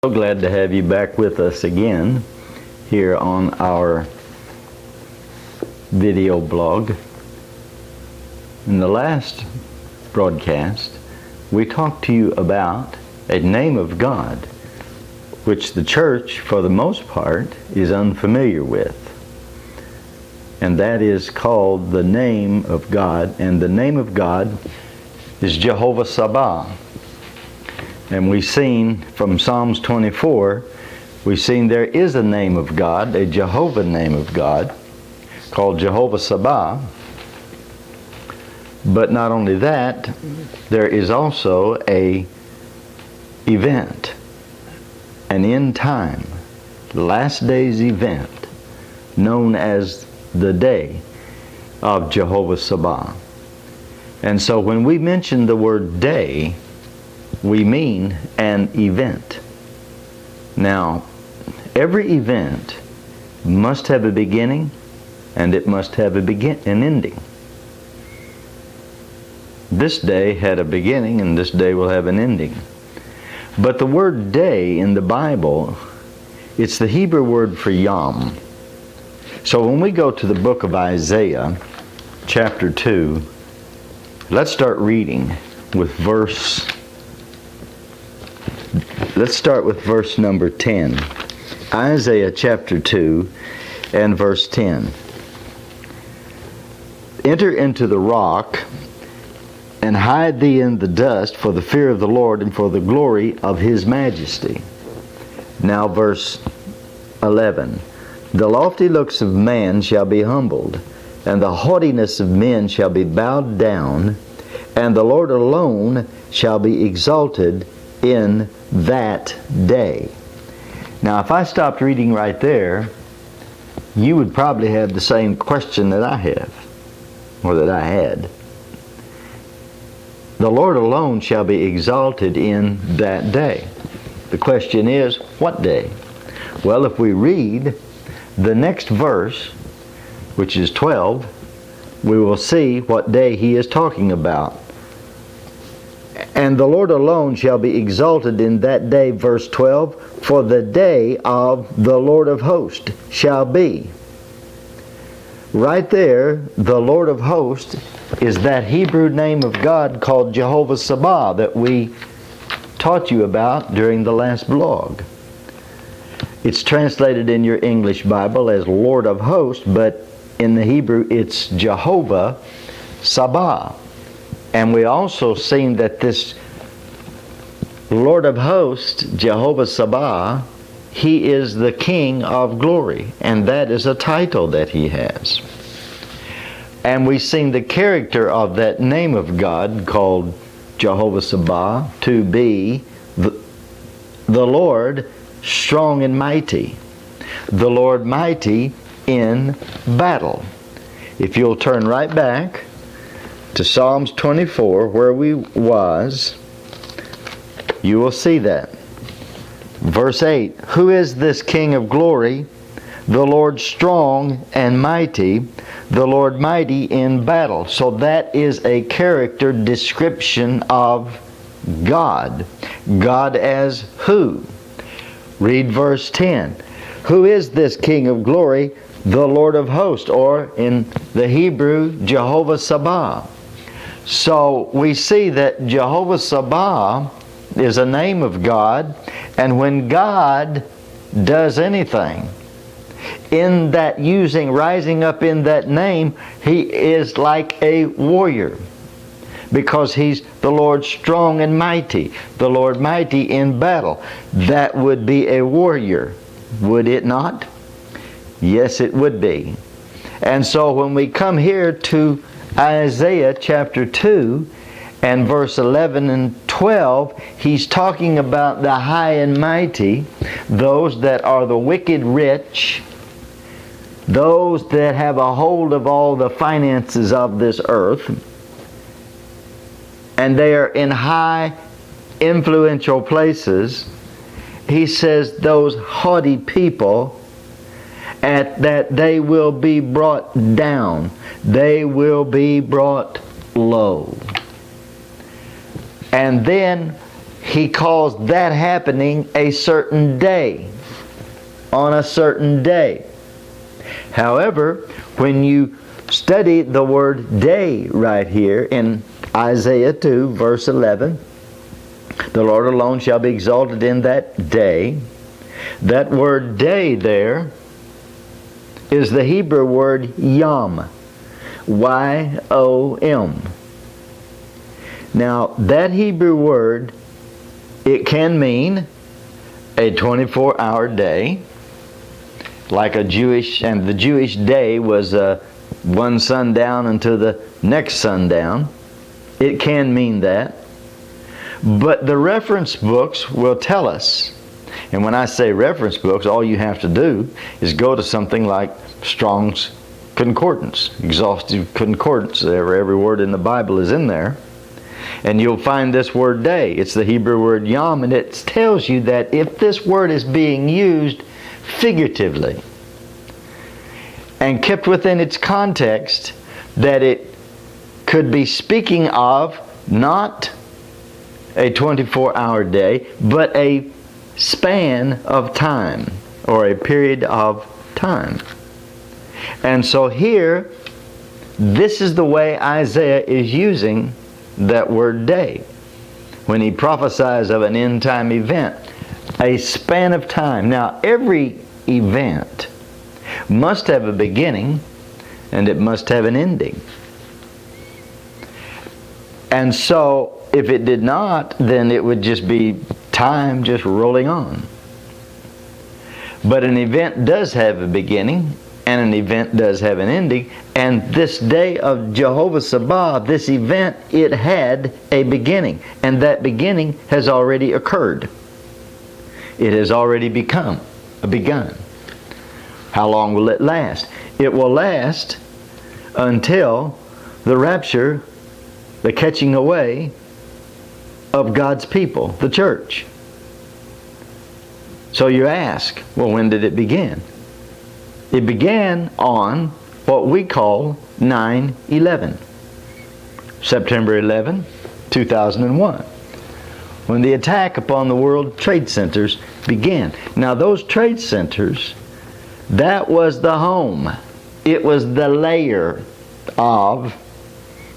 So glad to have you back with us again here on our video blog. In the last broadcast, we talked to you about a name of God which the church, for the most part, is unfamiliar with. And that is called the name of God. And the name of God is Jehovah Tsaba. And we've seen from Psalms 24, we've seen there is a name of God, a Jehovah name of God, called Jehovah Tsaba. But not only that, there is also a event, an end time, last day's event, known as the day of Jehovah Tsaba. And so when we mention the word day, we mean an event. Now, every event must have a beginning and it must have an ending. This day had a beginning and this day will have an ending. But the word day in the Bible, it's the Hebrew word for yom. So when we go to the book of Isaiah, chapter 2, let's start reading with Let's start with verse number 10. Isaiah chapter 2 and verse 10. Enter into the rock and hide thee in the dust for the fear of the Lord and for the glory of His majesty. Now verse 11. The lofty looks of man shall be humbled, and the haughtiness of men shall be bowed down, and the Lord alone shall be exalted in that day. Now, if I stopped reading right there, you would probably have the same question that I have, or that I had. The Lord alone shall be exalted in that day. The question is, what day? Well, if we read the next verse, which is 12, we will see what day he is talking about. And the Lord alone shall be exalted in that day, verse 12, for the day of the Lord of hosts shall be. Right there, the Lord of hosts is that Hebrew name of God called Jehovah Tsaba that we taught you about during the last blog. It's translated in your English Bible as Lord of hosts, but in the Hebrew it's Jehovah Tsaba. And we also seen that this Lord of hosts, Jehovah Tsaba, He is the King of glory, and that is a title that He has. And we've seen the character of that name of God called Jehovah Tsaba to be the Lord strong and mighty, the Lord mighty in battle. If you'll turn right back to Psalms 24, where we was, you will see that. Verse 8, who is this King of glory? The Lord strong and mighty, the Lord mighty in battle. So that is a character description of God. God as who? Read verse 10. Who is this King of glory? The Lord of hosts, or in the Hebrew, Jehovah Tsaba. So we see that Jehovah Tsaba is a name of God, and when God does anything, in that rising up in that name, He is like a warrior, because He's the Lord strong and mighty, the Lord mighty in battle. That would be a warrior, would it not? Yes, it would be. And so when we come here to Isaiah chapter 2 and verse 11 and 12, he's talking about the high and mighty, those that are the wicked rich, those that have a hold of all the finances of this earth, and they are in high influential places. He says those haughty people, that they will be brought down. They will be brought low. And then He calls that happening a certain day, on a certain day. However, when you study the word day right here in Isaiah 2, verse 11, the Lord alone shall be exalted in that day. That word day there is the Hebrew word yom, Y-O-M. Now, that Hebrew word, it can mean a 24-hour day, like the Jewish day was one sundown until the next sundown. It can mean that. But the reference books will tell us, and when I say reference books, all you have to do is go to something like Strong's Concordance, exhaustive concordance. Every word in the Bible is in there. And you'll find this word day. It's the Hebrew word yom, and it tells you that if this word is being used figuratively and kept within its context, that it could be speaking of not a 24-hour day, but a span of time, or a period of time. And so here, this is the way Isaiah is using that word day when he prophesies of an end-time event, a span of time. Now, every event must have a beginning and it must have an ending. And so, if it did not, then it would just be time just rolling on. But an event does have a beginning and an event does have an ending. And this day of Jehovah Tsaba, this event, it had a beginning. And that beginning has already occurred. It has already begun. How long will it last? It will last until the rapture, the catching away of God's people, the church. So you ask, well, when did it begin? It began on what we call 9/11, September 11, 2001, when the attack upon the World Trade Centers began. Now those trade centers, that was the home. It was the lair of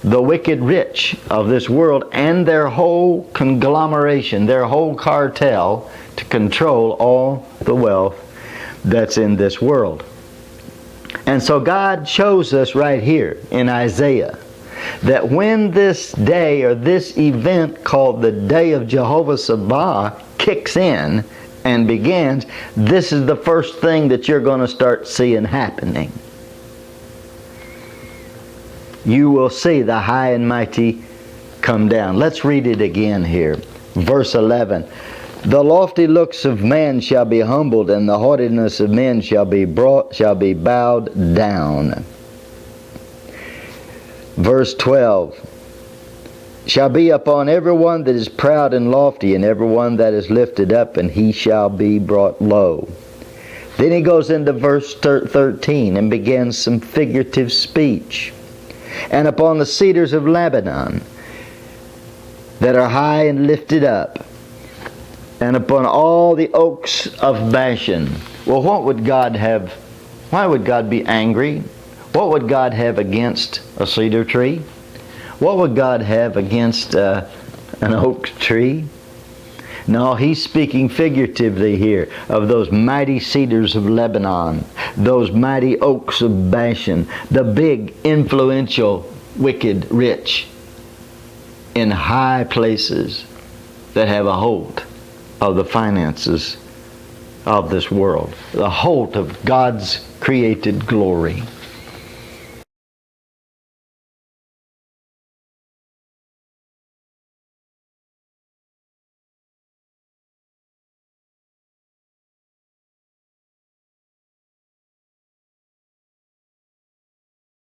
the wicked rich of this world and their whole conglomeration, their whole cartel to control all the wealth that's in this world. And so God shows us right here in Isaiah that when this day or this event called the day of Jehovah Tsaba kicks in and begins, this is the first thing that you're going to start seeing happening. You will see the high and mighty come down. Let's read it again here. Verse 11. The lofty looks of man shall be humbled, and the haughtiness of men shall be bowed down. Verse 12. Shall be upon everyone that is proud and lofty, and everyone that is lifted up, and he shall be brought low. Then he goes into verse 13 and begins some figurative speech. And upon the cedars of Lebanon that are high and lifted up, and upon all the oaks of Bashan. Well, what would God have? Why would God be angry? What would God have against a cedar tree? What would God have against an oak tree? No, he's speaking figuratively here of those mighty cedars of Lebanon, those mighty oaks of Bashan, the big, influential, wicked, rich in high places that have a hold of the finances of this world, the hold of God's created glory.